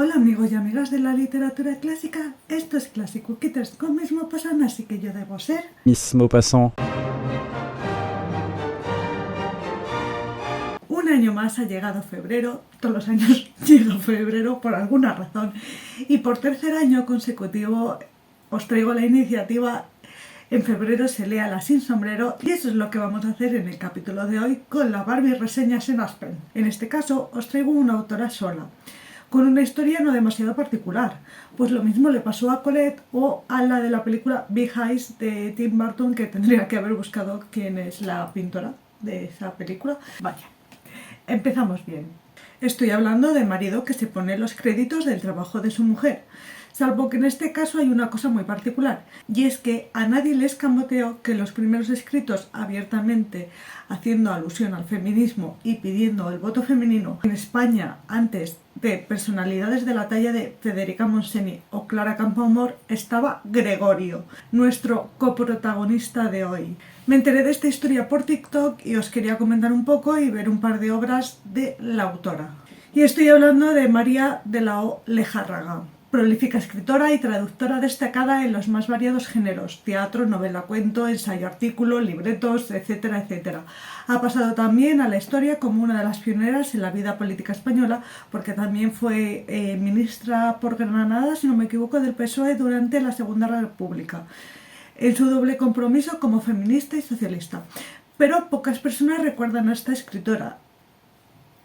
Hola amigos y amigas de la literatura clásica, esto es Clásico Kitters con Miss Maupassant, así que yo debo ser Miss Maupassant. un año más. Ha llegado febrero, todos los años llega febrero por alguna razón, y por tercer año consecutivo os traigo la iniciativa En febrero se lea La sin sombrero, y eso es lo que vamos a hacer en el capítulo de hoy con la Barbie Reseñas en Aspen. En este caso os traigo una autora sola, con una historia no demasiado particular, pues lo mismo le pasó a Colette o a la de la película Big Eyes de Tim Burton, que tendría que haber buscado quién es la pintora de esa película. Vaya, empezamos bien. Estoy hablando de marido que se pone los créditos del trabajo de su mujer, salvo que en este caso hay una cosa muy particular, y es que a nadie le escamoteó que los primeros escritos abiertamente haciendo alusión al feminismo y pidiendo el voto femenino en España antes de personalidades de la talla de Federica Montseny o Clara Campoamor estaba Gregorio, nuestro coprotagonista de hoy. Me enteré de esta historia por TikTok y os quería comentar un poco y ver un par de obras de la autora. Y estoy hablando de María de la O. Lejárraga, prolífica escritora y traductora destacada en los más variados géneros: teatro, novela, cuento, ensayo, artículo, libretos, etcétera, etcétera. Ha pasado también a la historia como una de las pioneras en la vida política española, porque también fue ministra por Granada, si no me equivoco, del PSOE durante la Segunda República, en su doble compromiso como feminista y socialista. Pero pocas personas recuerdan a esta escritora.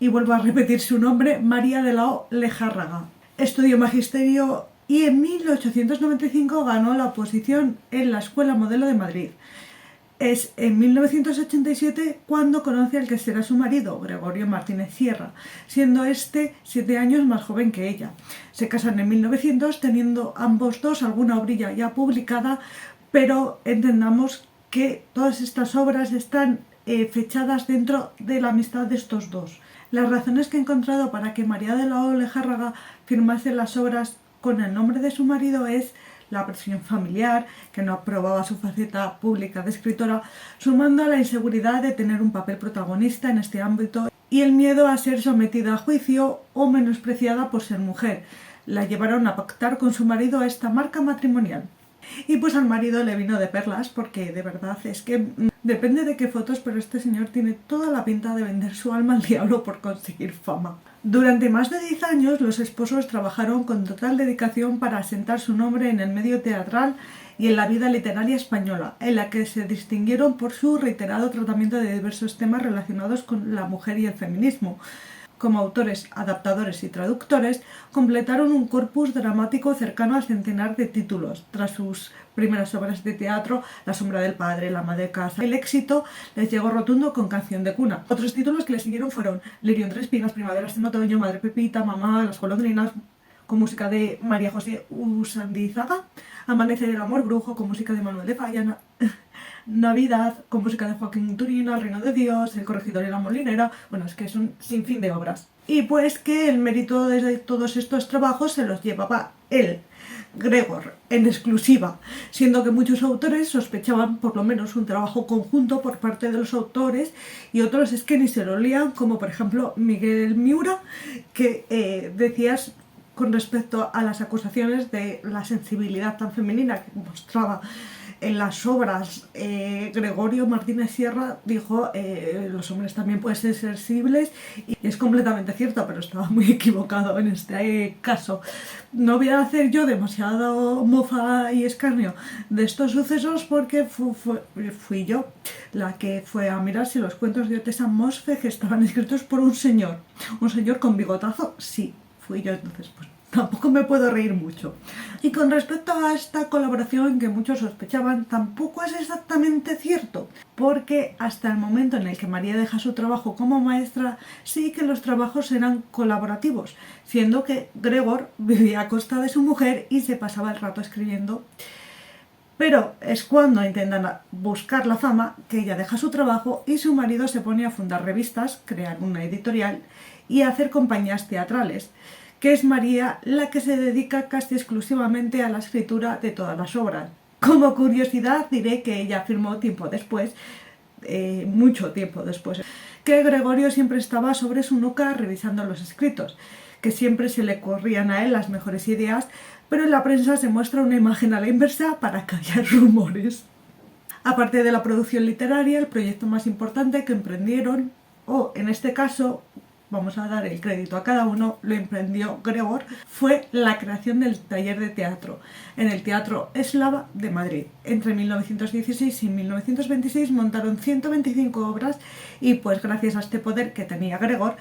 Y vuelvo a repetir su nombre, María de la O. Lejárraga. Estudió magisterio y en 1895 ganó la oposición en la Escuela Modelo de Madrid. Es en 1987 cuando conoce al que será su marido, Gregorio Martínez Sierra, siendo este 7 años más joven que ella. Se casan en 1900, teniendo ambos dos alguna obrilla ya publicada, pero entendamos que todas estas obras están fechadas dentro de la amistad de estos dos. Las razones que he encontrado para que María de la O. Lejárraga firmase las obras con el nombre de su marido es la presión familiar, que no aprobaba su faceta pública de escritora, sumando a la inseguridad de tener un papel protagonista en este ámbito y el miedo a ser sometida a juicio o menospreciada por ser mujer. La llevaron a pactar con su marido esta marca matrimonial. Y pues al marido le vino de perlas, porque de verdad es que depende de qué fotos, pero este señor tiene toda la pinta de vender su alma al diablo por conseguir fama. Durante más de 10 años los esposos trabajaron con total dedicación para asentar su nombre en el medio teatral y en la vida literaria española, en la que se distinguieron por su reiterado tratamiento de diversos temas relacionados con la mujer y el feminismo. Como autores, adaptadores y traductores, completaron un corpus dramático cercano al centenar de títulos. Tras sus primeras obras de teatro, La sombra del padre, La ama de casa, el éxito les llegó rotundo con Canción de cuna. Otros títulos que le siguieron fueron Lirio entre espinas, Primaveras en otoño, Madre Pepita, Mamá, Las golondrinas, con música de María José Usandizaga, Amanecer el amor brujo, con música de Manuel de Falla, Navidad, con música de Joaquín Turina, El reino de Dios, El corregidor y la molinera. Bueno, es que es un sinfín de obras. Y pues que el mérito de todos estos trabajos se los llevaba él, Gregor, en exclusiva, siendo que muchos autores sospechaban por lo menos un trabajo conjunto por parte de los autores, y otros es que ni se lo lían, como por ejemplo Miguel Miura, que decías con respecto a las acusaciones de la sensibilidad tan femenina que mostraba en las obras. Gregorio Martínez Sierra dijo los hombres también pueden ser sensibles, y es completamente cierto, pero estaba muy equivocado en este caso. No voy a hacer yo demasiado mofa y escarnio de estos sucesos, porque fui yo la que fue a mirar si los cuentos de Ottessa Moshfegh estaban escritos por un señor con bigotazo. Sí, fui yo. Entonces pues tampoco me puedo reír mucho. Y con respecto a esta colaboración que muchos sospechaban, tampoco es exactamente cierto, porque hasta el momento en el que María deja su trabajo como maestra, sí que los trabajos eran colaborativos, siendo que Gregor vivía a costa de su mujer y se pasaba el rato escribiendo. Pero es cuando intentan buscar la fama que ella deja su trabajo y su marido se pone a fundar revistas, crear una editorial y a hacer compañías teatrales, que es María la que se dedica casi exclusivamente a la escritura de todas las obras. Como curiosidad diré que ella afirmó tiempo después, mucho tiempo después, que Gregorio siempre estaba sobre su nuca revisando los escritos, que siempre se le corrían a él las mejores ideas, pero en la prensa se muestra una imagen a la inversa para callar rumores. Aparte de la producción literaria, el proyecto más importante que emprendieron, o en este caso, vamos a dar el crédito a cada uno, lo emprendió Gregor, fue la creación del taller de teatro en el Teatro Eslava de Madrid. Entre 1916 y 1926 montaron 125 obras y pues gracias a este poder que tenía Gregor,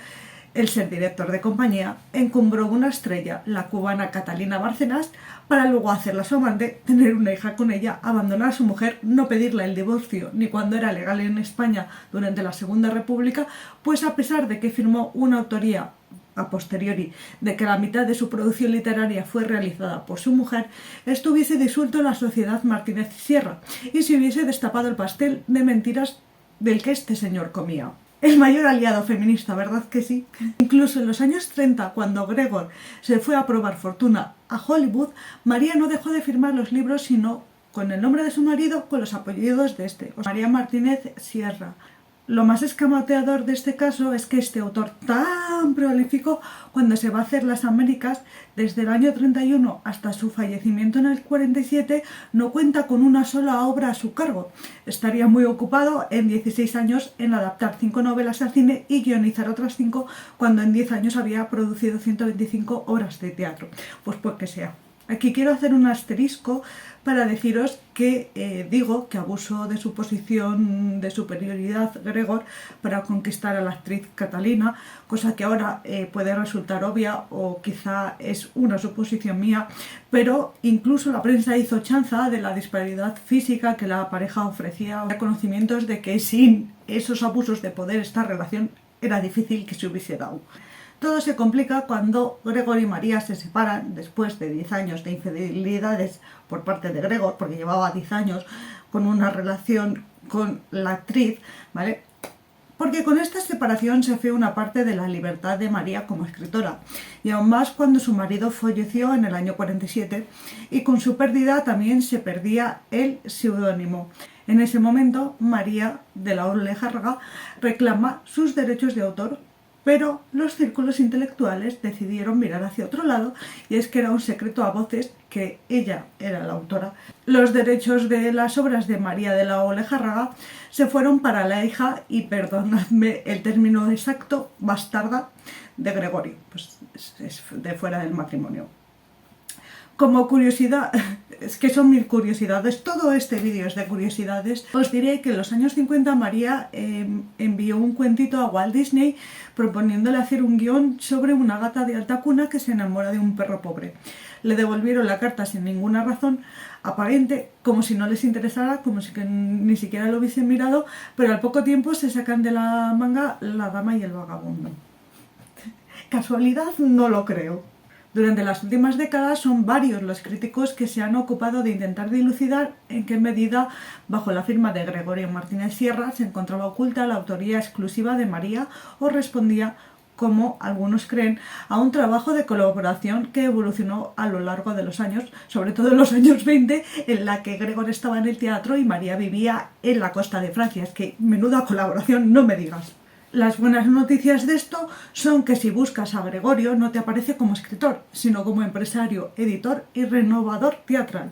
el ser director de compañía, encumbró una estrella, la cubana Catalina Bárcenas, para luego hacerla su amante, tener una hija con ella, abandonar a su mujer, no pedirle el divorcio ni cuando era legal en España durante la Segunda República, pues a pesar de que firmó una autoría a posteriori de que la mitad de su producción literaria fue realizada por su mujer, estuviese disuelto la sociedad Martínez Sierra y se hubiese destapado el pastel de mentiras del que este señor comía. El mayor aliado feminista, ¿verdad que sí? Incluso en los años 30, cuando Gregor se fue a probar fortuna a Hollywood, María no dejó de firmar los libros sino con el nombre de su marido, con los apellidos de este, María Martínez Sierra. Lo más escamoteador de este caso es que este autor tan prolífico, cuando se va a hacer las Américas, desde el año 31 hasta su fallecimiento en el 47, no cuenta con una sola obra a su cargo. Estaría muy ocupado en 16 años en adaptar 5 novelas al cine y guionizar otras 5, cuando en 10 años había producido 125 obras de teatro. Pues que sea. Aquí quiero hacer un asterisco para deciros que digo que abusó de su posición de superioridad Gregor para conquistar a la actriz Catalina, cosa que ahora puede resultar obvia o quizá es una suposición mía, pero incluso la prensa hizo chanza de la disparidad física que la pareja ofrecía, conocimientos de que sin esos abusos de poder esta relación era difícil que se hubiese dado. Todo se complica cuando Gregor y María se separan después de 10 años de infidelidades por parte de Gregor, porque llevaba 10 años con una relación con la actriz, ¿vale? Porque con esta separación se fue una parte de la libertad de María como escritora, y aún más cuando su marido falleció en el año 47, y con su pérdida también se perdía el seudónimo. En ese momento, María de la Olejárraga reclama sus derechos de autor, pero los círculos intelectuales decidieron mirar hacia otro lado, y es que era un secreto a voces que ella era la autora. Los derechos de las obras de María de la Olejárraga se fueron para la hija y, perdonadme el término exacto, bastarda de Gregorio, pues es de fuera del matrimonio. Como curiosidad, es que son 1000 curiosidades, todo este vídeo es de curiosidades. Os diré que en los años 50 María envió un cuentito a Walt Disney proponiéndole hacer un guión sobre una gata de alta cuna que se enamora de un perro pobre. Le devolvieron la carta sin ninguna razón aparente, como si no les interesara, como si que ni siquiera lo hubiesen mirado, pero al poco tiempo se sacan de la manga La dama y el vagabundo. ¿Casualidad? No lo creo. Durante las últimas décadas son varios los críticos que se han ocupado de intentar dilucidar en qué medida, bajo la firma de Gregorio Martínez Sierra, se encontraba oculta la autoría exclusiva de María o respondía, como algunos creen, a un trabajo de colaboración que evolucionó a lo largo de los años, sobre todo en los años 20, en la que Gregor estaba en el teatro y María vivía en la costa de Francia. Es que menuda colaboración, no me digas. Las buenas noticias de esto son que si buscas a Gregorio no te aparece como escritor, sino como empresario, editor y renovador teatral.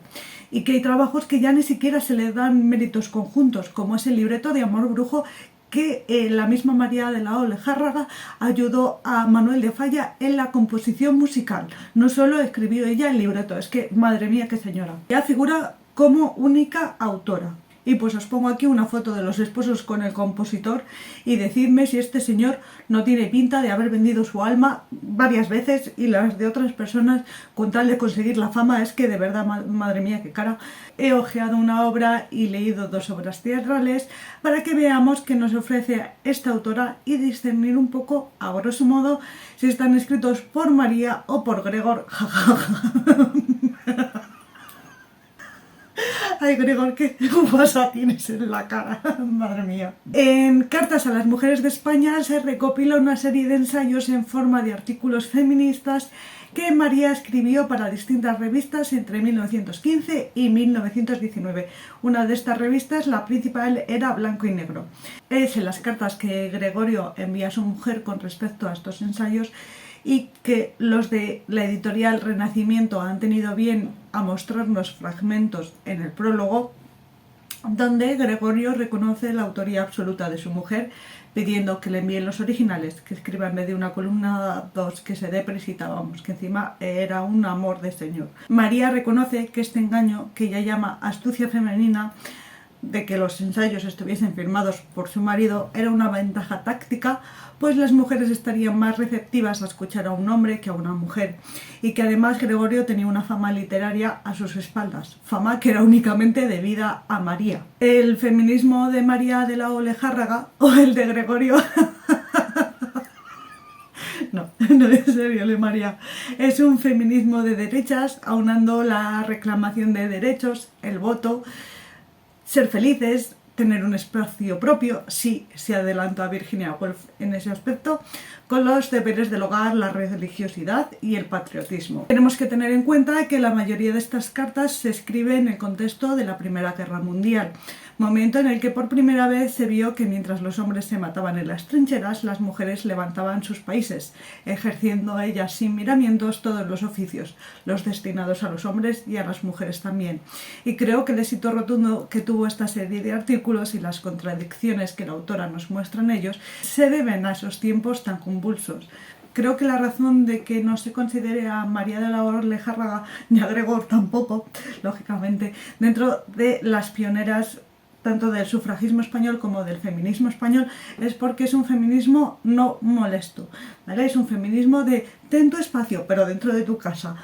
Y que hay trabajos que ya ni siquiera se le dan méritos conjuntos, como es el libreto de Amor Brujo, que la misma María de la Olejárraga ayudó a Manuel de Falla en la composición musical. No solo escribió ella el libreto, es que, madre mía, qué señora. Ya figura como única autora. Y pues os pongo aquí una foto de los esposos con el compositor y decidme si este señor no tiene pinta de haber vendido su alma varias veces y las de otras personas con tal de conseguir la fama. Es que de verdad, madre mía, qué cara. He hojeado una obra y leído 2 obras teatrales para que veamos qué nos ofrece esta autora y discernir un poco, a grosso modo, si están escritos por María o por Gregor. Ay, Gregor, qué guasa tienes en la cara, madre mía. En Cartas a las Mujeres de España se recopila una serie de ensayos en forma de artículos feministas que María escribió para distintas revistas entre 1915 y 1919. Una de estas revistas, la principal, era Blanco y Negro. Es en las cartas que Gregorio envía a su mujer con respecto a estos ensayos y que los de la editorial Renacimiento han tenido bien a mostrarnos fragmentos en el prólogo, donde Gregorio reconoce la autoría absoluta de su mujer, pidiendo que le envíen los originales, que escriba en vez de una columna 2, que se dé prisita, vamos, que encima era un amor de señor. María reconoce que este engaño, que ella llama astucia femenina, de que los ensayos estuviesen firmados por su marido, era una ventaja táctica, pues las mujeres estarían más receptivas a escuchar a un hombre que a una mujer, y que además Gregorio tenía una fama literaria a sus espaldas, fama que era únicamente debida a María. El feminismo de María de la Olejárraga, o el de Gregorio... No, en serio, María. Es un feminismo de derechas, aunando la reclamación de derechos, el voto, ser felices, tener un espacio propio, sí, se adelantó a Virginia Woolf en ese aspecto, con los deberes del hogar, la religiosidad y el patriotismo. Tenemos que tener en cuenta que la mayoría de estas cartas se escriben en el contexto de la Primera Guerra Mundial, momento en el que por primera vez se vio que mientras los hombres se mataban en las trincheras, las mujeres levantaban sus países, ejerciendo ellas sin miramientos todos los oficios, los destinados a los hombres y a las mujeres también. Y creo que el éxito rotundo que tuvo esta serie de artículos y las contradicciones que la autora nos muestra en ellos se deben a esos tiempos tan convulsos. Creo que la razón de que no se considere a María de la Olejárraga ni a Gregor tampoco, lógicamente, dentro de las pioneras tanto del sufragismo español como del feminismo español, es porque es un feminismo no molesto, ¿vale? Es un feminismo de ten tu espacio, pero dentro de tu casa.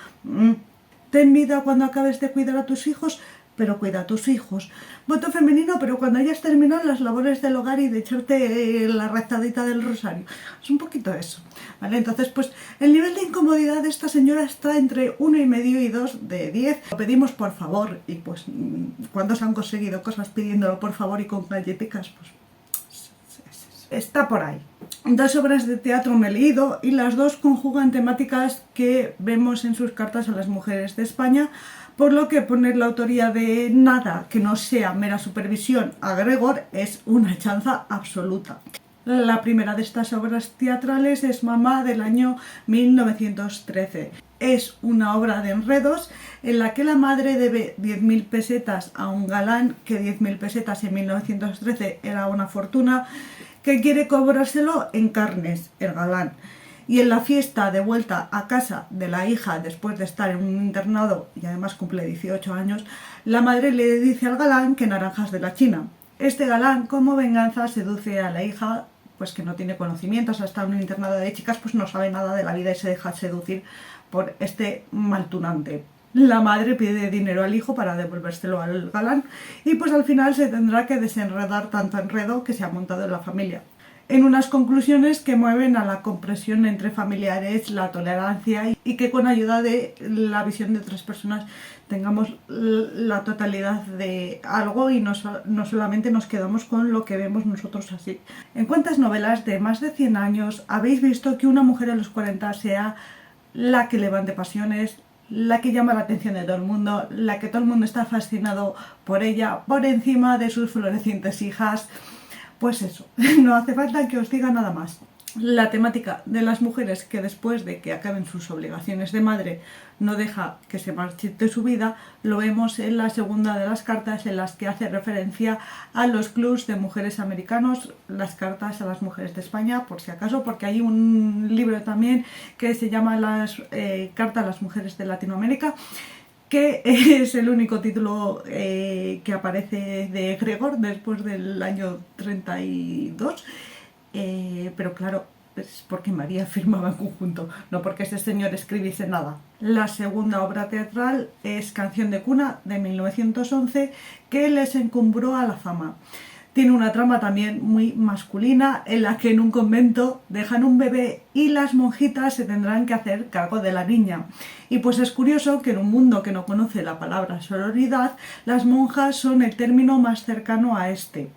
Ten vida cuando acabes de cuidar a tus hijos, pero cuida a tus hijos. Voto femenino, pero cuando hayas terminado las labores del hogar y de echarte la rezadita del rosario. Es un poquito eso, ¿vale? Entonces, pues, el nivel de incomodidad de esta señora está entre 1,5 y 2 de 10. Lo pedimos por favor, y pues, cuando se han conseguido cosas pidiéndolo por favor y con galletitas, pues, está por ahí. 2 obras de teatro me he leído y las 2 conjugan temáticas que vemos en sus cartas a las mujeres de España, por lo que poner la autoría de nada que no sea mera supervisión a Gregor es una chanza absoluta. La primera de estas obras teatrales es Mamá, del año 1913. Es una obra de enredos en la que la madre debe 10.000 pesetas a un galán, que 10.000 pesetas en 1913 era una fortuna, que quiere cobrárselo en carnes, el galán. Y en la fiesta de vuelta a casa de la hija, después de estar en un internado y además cumple 18 años, la madre le dice al galán que naranjas de la China. Este galán, como venganza, seduce a la hija, pues que no tiene conocimientos, hasta en un internado de chicas, pues no sabe nada de la vida y se deja seducir por este maltunante. La madre pide dinero al hijo para devolvérselo al galán y pues al final se tendrá que desenredar tanto enredo que se ha montado en la familia, en unas conclusiones que mueven a la compresión entre familiares, la tolerancia y que con ayuda de la visión de otras personas tengamos la totalidad de algo y no solamente nos quedamos con lo que vemos nosotros así. ¿En cuántas novelas de más de 100 años habéis visto que una mujer a los 40 sea la que levante pasiones, la que llama la atención de todo el mundo, la que todo el mundo está fascinado por ella, por encima de sus florecientes hijas? Pues eso, no hace falta que os diga nada más. La temática de las mujeres que después de que acaben sus obligaciones de madre no deja que se marchite su vida, lo vemos en la segunda de las cartas, en las que hace referencia a los clubs de mujeres americanos, las cartas a las mujeres de España, por si acaso, porque hay un libro también que se llama Carta a las mujeres de Latinoamérica, que es el único título que aparece de Gregor después del año 32, pero claro, es porque María firmaba en conjunto, no porque este señor escribiese nada. La segunda obra teatral es Canción de cuna, de 1911, que les encumbró a la fama. Tiene una trama también muy masculina, en la que en un convento dejan un bebé y las monjitas se tendrán que hacer cargo de la niña. Y pues es curioso que en un mundo que no conoce la palabra sororidad, las monjas son el término más cercano a este.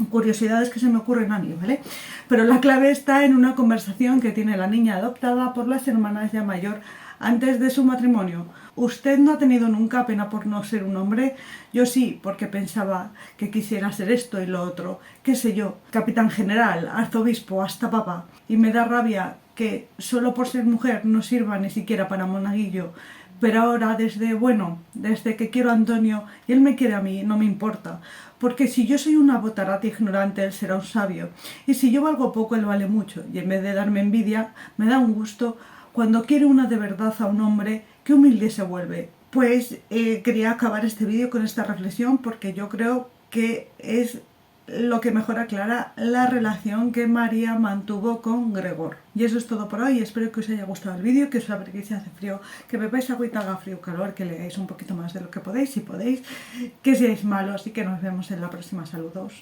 Curiosidades que se me ocurren a mí, ¿vale? Pero la clave está en una conversación que tiene la niña adoptada por las hermanas ya mayor antes de su matrimonio. ¿Usted no ha tenido nunca pena por no ser un hombre? Yo sí, porque pensaba que quisiera ser esto y lo otro, qué sé yo, capitán general, arzobispo, hasta papa. Y me da rabia que solo por ser mujer no sirva ni siquiera para monaguillo, pero ahora desde que quiero a Antonio y él me quiere a mí, no me importa. Porque si yo soy una botarate ignorante, él será un sabio. Y si yo valgo poco, él vale mucho. Y en vez de darme envidia, me da un gusto cuando quiere una de verdad a un hombre, que humilde se vuelve. Pues quería acabar este vídeo con esta reflexión porque yo creo que es lo que mejor aclara la relación que María mantuvo con Gregor. Y eso es todo por hoy. Espero que os haya gustado el vídeo, que os abrigáis si hace frío, que bebáis agüita, haga frío o calor, que leáis un poquito más de lo que podéis, si podéis, que seáis malos y que nos vemos en la próxima. Saludos.